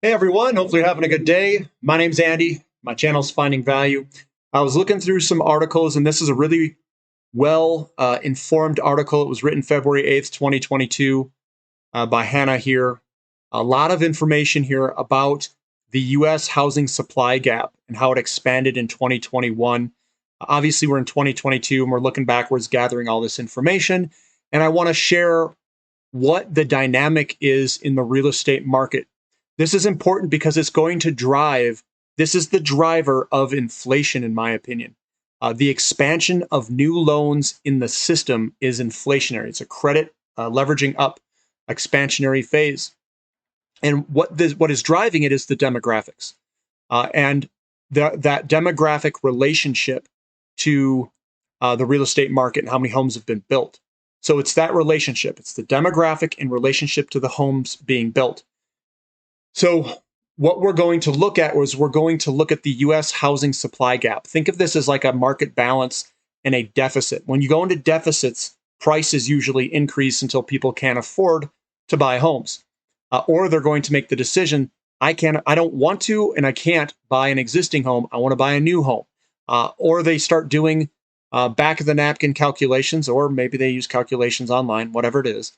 Hey everyone, hopefully you're having a good day. My name's Andy. My channel's Finding Value. I was looking through some articles, and this is a really well informed article. It was written February 8th, 2022 by Hannah here. A lot of information here about the US housing supply gap and how it expanded in 2021. Obviously, we're in 2022 and we're looking backwards, gathering all this information. And I want to share what the dynamic is in the real estate market. This is important because it's going to drive, this is the driver of inflation, in my opinion. The expansion of new loans in the system is inflationary. It's a credit leveraging up expansionary phase. And what is driving it is the demographics. And that demographic relationship to the real estate market and how many homes have been built. So it's that relationship. It's the demographic in relationship to the homes being built. So what we're going to look at was we're going to look at the US housing supply gap. Think of this as like a market balance and a deficit. When you go into deficits, prices usually increase until people can't afford to buy homes. Or they're going to make the decision, I don't want to, and I can't buy an existing home. I want to buy a new home. Or they start doing back of the napkin calculations, or maybe they use calculations online, whatever it is.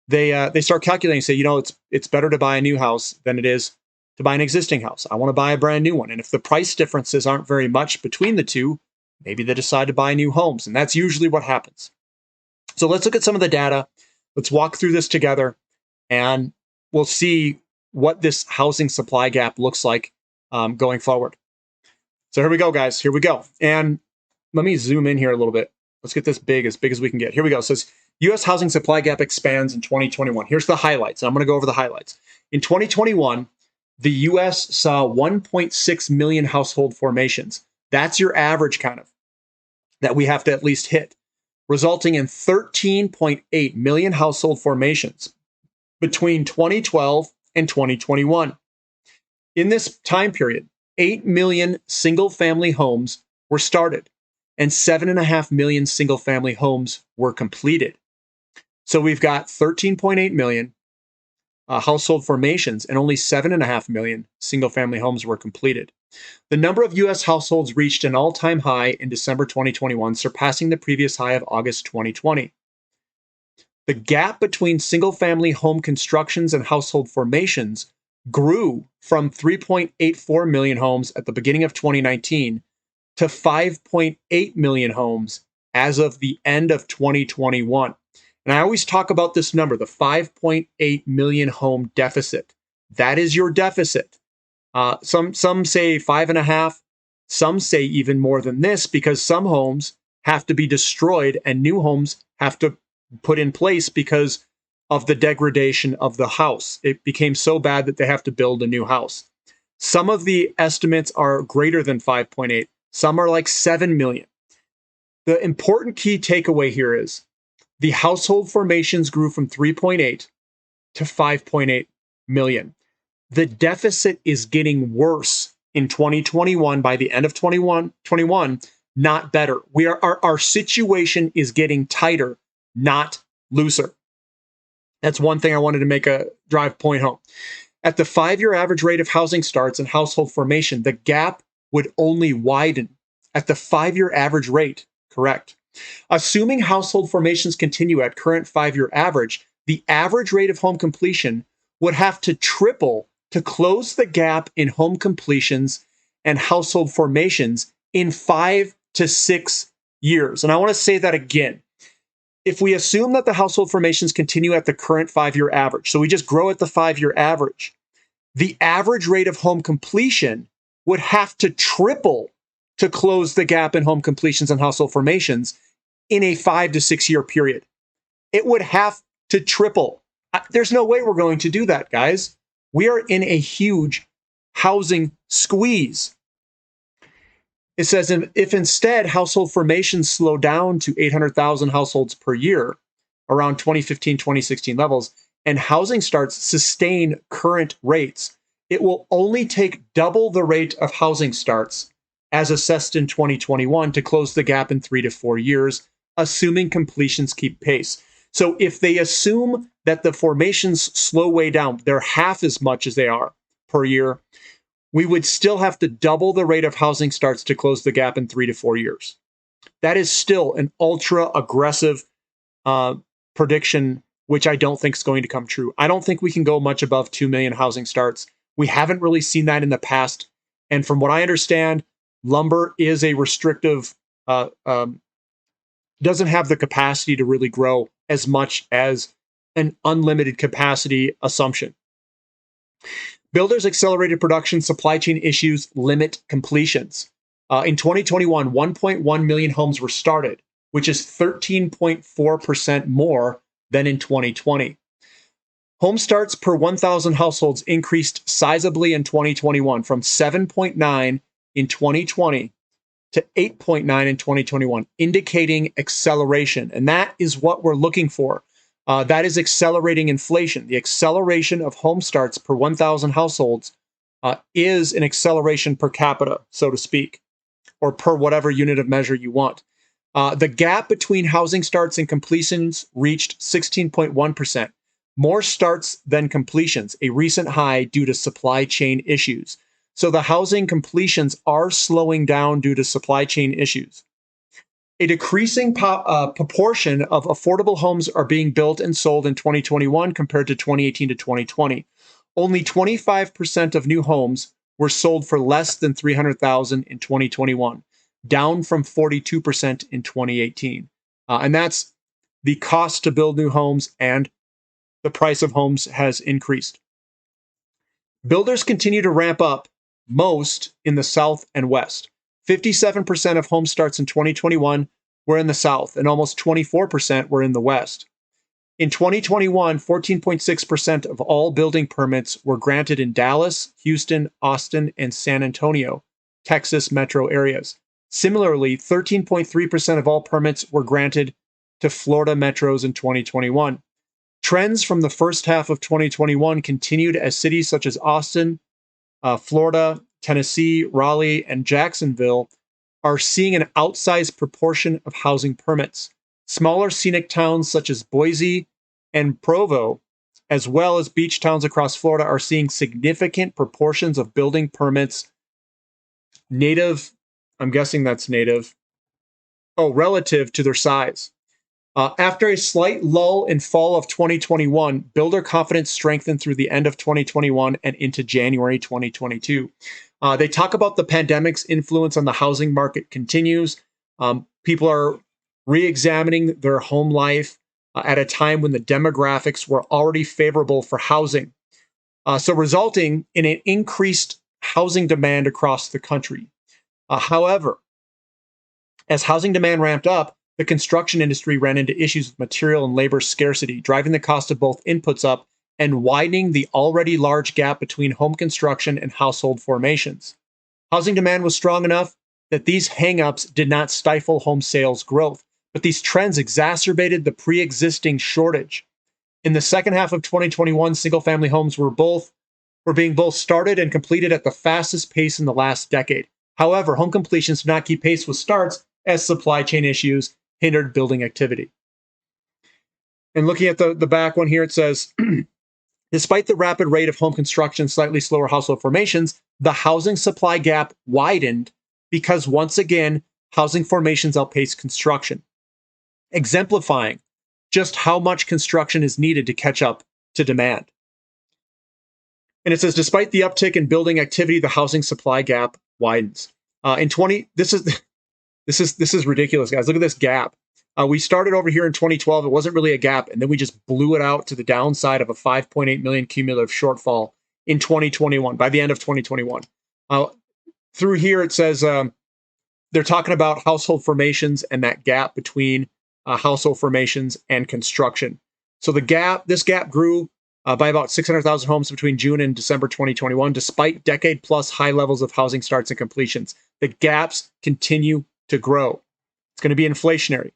They start calculating and say, it's better to buy a new house than it is to buy an existing house. I want to buy a brand new one. And if the price differences aren't very much between the two, maybe they decide to buy new homes. And that's usually what happens. So let's look at some of the data. Let's walk through this together, and we'll see what this housing supply gap looks like going forward. So here we go, guys. Here we go. And let me zoom in here a little bit. Let's get this as big as we can get. Here we go. It says U.S. housing supply gap expands in 2021. Here's the highlights. I'm going to go over the highlights. In 2021, the U.S. saw 1.6 million household formations. That's your average kind of that we have to at least hit, resulting in 13.8 million household formations between 2012 and 2021. In this time period, 8 million single-family homes were started, and 7.5 million single-family homes were completed. So we've got 13.8 million household formations, and only 7.5 million single-family homes were completed. The number of U.S. households reached an all-time high in December 2021, surpassing the previous high of August 2020. The gap between single-family home constructions and household formations grew from 3.84 million homes at the beginning of 2019 to 5.8 million homes as of the end of 2021. And I always talk about this number, the 5.8 million home deficit. That is your deficit. Some say 5.5, some say even more than this, because some homes have to be destroyed and new homes have to put in place because of the degradation of the house. It became so bad that they have to build a new house. Some of the estimates are greater than 5.8. Some are like 7 million. The important key takeaway here is the household formations grew from 3.8 to 5.8 million. The deficit is getting worse in 2021. By the end of 2021, not better. Our situation is getting tighter, not looser. That's one thing I wanted to make a drive point home. At the 5-year average rate of housing starts and household formation, the gap would only widen at the 5-year average rate, correct? Assuming household formations continue at current 5-year average, the average rate of home completion would have to triple to close the gap in home completions and household formations in 5 to 6 years. And I want to say that again. If we assume that the household formations continue at the current 5-year average, so we just grow at the 5-year average, the average rate of home completion would have to triple to close the gap in home completions and household formations in a 5 to 6 year period. It would have to triple. There's no way we're going to do that, guys. We are in a huge housing squeeze. It says if instead household formations slow down to 800,000 households per year, around 2015, 2016 levels, and housing starts sustain current rates, it will only take double the rate of housing starts as assessed in 2021 to close the gap in 3 to 4 years, assuming completions keep pace. So if they assume that the formations slow way down, they're half as much as they are, per year, we would still have to double the rate of housing starts to close the gap in 3 to 4 years. That is still an ultra aggressive prediction, which I don't think is going to come true. I don't think we can go much above 2 million housing starts. We haven't really seen that in the past. And from what I understand, lumber is a restrictive, doesn't have the capacity to really grow as much as an unlimited capacity assumption. Builders accelerated production, supply chain issues limit completions. In 2021, 1.1 million homes were started, which is 13.4% more than in 2020. Home starts per 1,000 households increased sizably in 2021 from 7.9 in 2020 to 8.9 in 2021, indicating acceleration. And that is what we're looking for. That is accelerating inflation. The acceleration of home starts per 1,000 households is an acceleration per capita, so to speak, or per whatever unit of measure you want. The gap between housing starts and completions reached 16.1%. More starts than completions, a recent high due to supply chain issues. So the housing completions are slowing down due to supply chain issues. A decreasing proportion of affordable homes are being built and sold in 2021 compared to 2018 to 2020. Only 25% of new homes were sold for less than $300,000 in 2021, down from 42% in 2018. And that's the cost to build new homes, and the price of homes has increased. Builders continue to ramp up, most in the South and West. 57% of home starts in 2021 were in the South, and almost 24% were in the West. In 2021, 14.6% of all building permits were granted in Dallas, Houston, Austin, and San Antonio, Texas metro areas. Similarly, 13.3% of all permits were granted to Florida metros in 2021. Trends from the first half of 2021 continued as cities such as Austin, Florida, Tennessee, Raleigh, and Jacksonville are seeing an outsized proportion of housing permits. Smaller scenic towns such as Boise and Provo, as well as beach towns across Florida, are seeing significant proportions of building permits native, I'm guessing that's native, relative to their size. After a slight lull in fall of 2021, builder confidence strengthened through the end of 2021 and into January 2022. They talk about the pandemic's influence on the housing market continues. People are re-examining their home life at a time when the demographics were already favorable for housing. So resulting in an increased housing demand across the country. However, as housing demand ramped up, the construction industry ran into issues with material and labor scarcity, driving the cost of both inputs up and widening the already large gap between home construction and household formations. Housing demand was strong enough that these hangups did not stifle home sales growth, but these trends exacerbated the pre-existing shortage. In the second half of 2021, single-family homes were being both started and completed at the fastest pace in the last decade. However, home completions did not keep pace with starts as supply chain issues hindered building activity. And looking at the back one here, it says, despite the rapid rate of home construction, slightly slower household formations, the housing supply gap widened because once again, housing formations outpaced construction, exemplifying just how much construction is needed to catch up to demand. And it says, despite the uptick in building activity, the housing supply gap widens. This is ridiculous, guys. Look at this gap. We started over here in 2012. It wasn't really a gap, and then we just blew it out to the downside of a 5.8 million cumulative shortfall in 2021, by the end of 2021. Through here, it says they're talking about household formations and that gap between household formations and construction. So this gap grew by about 600,000 homes between June and December 2021, despite decade-plus high levels of housing starts and completions. The gaps continue to grow. It's going to be inflationary.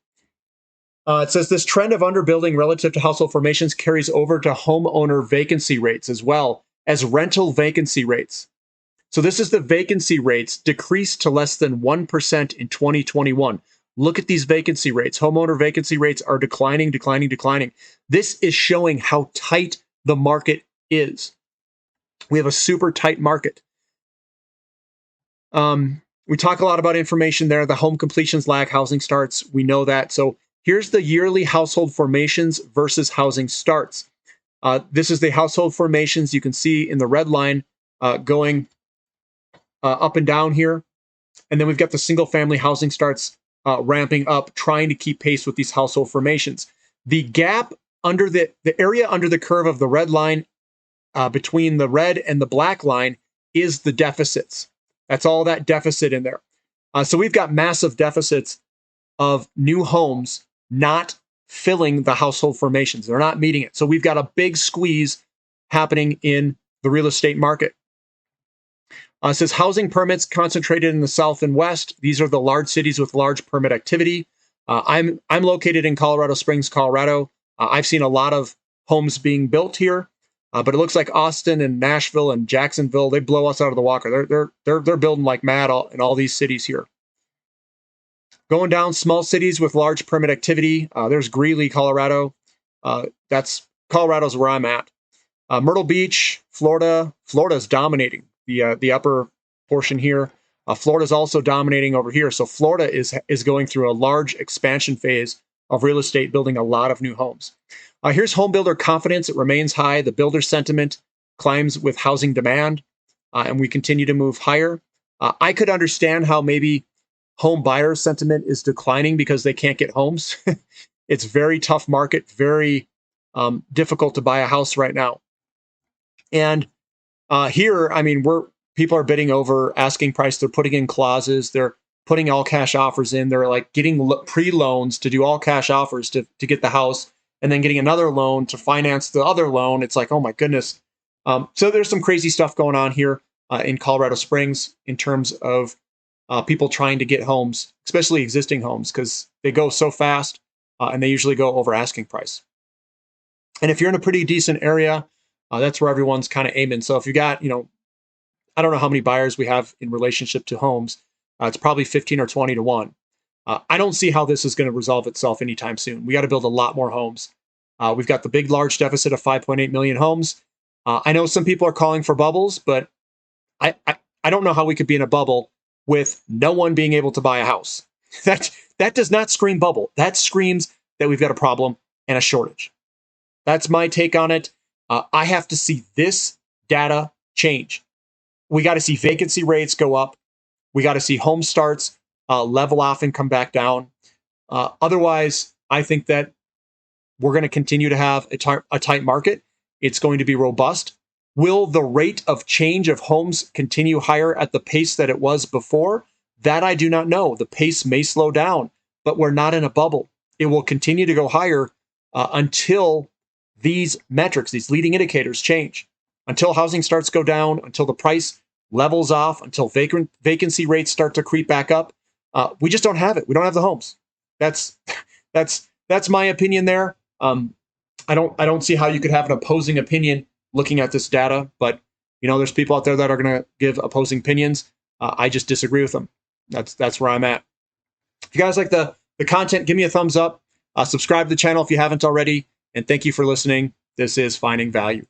It says this trend of underbuilding relative to household formations carries over to homeowner vacancy rates as well as rental vacancy rates. So this is the vacancy rates decreased to less than 1% in 2021. Look at these vacancy rates. Homeowner vacancy rates are declining. This is showing how tight the market is. We have a super tight market. We talk a lot about information there. The home completions lag housing starts. We know that. So here's the yearly household formations versus housing starts. This is the household formations you can see in the red line going up and down here. And then we've got the single family housing starts ramping up, trying to keep pace with these household formations. The gap under the area under the curve of the red line between the red and the black line is the deficits. That's all that deficit in there. So we've got massive deficits of new homes not filling the household formations. They're not meeting it. So we've got a big squeeze happening in the real estate market. It says housing permits concentrated in the South and West. These are the large cities with large permit activity. I'm located in Colorado Springs, Colorado. I've seen a lot of homes being built here, but it looks like Austin and Nashville and Jacksonville, they blow us out of the water. They're building like mad in all these cities here. Going down, small cities with large permit activity. There's Greeley, Colorado. Colorado's where I'm at. Myrtle Beach, Florida. Florida's dominating the upper portion here. Florida's also dominating over here. So Florida is going through a large expansion phase of real estate, building a lot of new homes. Here's home builder confidence. It remains high. The builder sentiment climbs with housing demand, and we continue to move higher. I could understand how maybe home buyer sentiment is declining because they can't get homes. It's very tough market, very difficult to buy a house right now. And here, I mean, people are bidding over asking price. They're putting in clauses. They're putting all cash offers in. They're like getting pre-loans to do all cash offers to get the house, and then getting another loan to finance the other loan. It's like, oh my goodness. So there's some crazy stuff going on here in Colorado Springs in terms of people trying to get homes, especially existing homes, because they go so fast and they usually go over asking price. And if you're in a pretty decent area, that's where everyone's kind of aiming. So if you got, I don't know how many buyers we have in relationship to homes. It's probably 15 or 20 to 1. I don't see how this is going to resolve itself anytime soon. We got to build a lot more homes. We've got the big, large deficit of 5.8 million homes. I know some people are calling for bubbles, but I don't know how we could be in a bubble with no one being able to buy a house. That does not scream bubble. That screams that we've got a problem and a shortage. That's my take on it. I have to see this data change. We got to see vacancy rates go up. We got to see home starts level off and come back down. Otherwise, I think that we're going to continue to have a tight market. It's going to be robust. Will the rate of change of homes continue higher at the pace that it was before? That I do not know. The pace may slow down, but we're not in a bubble. It will continue to go higher until these metrics, these leading indicators change, until housing starts go down, until the price levels off, until vacancy rates start to creep back up. We just don't have it. We don't have the homes. That's my opinion there. I don't see how you could have an opposing opinion looking at this data, but there's people out there that are going to give opposing opinions. I just disagree with them. That's where I'm at. If you guys like the content, give me a thumbs up. Subscribe to the channel if you haven't already, and thank you for listening. This is Finding Value.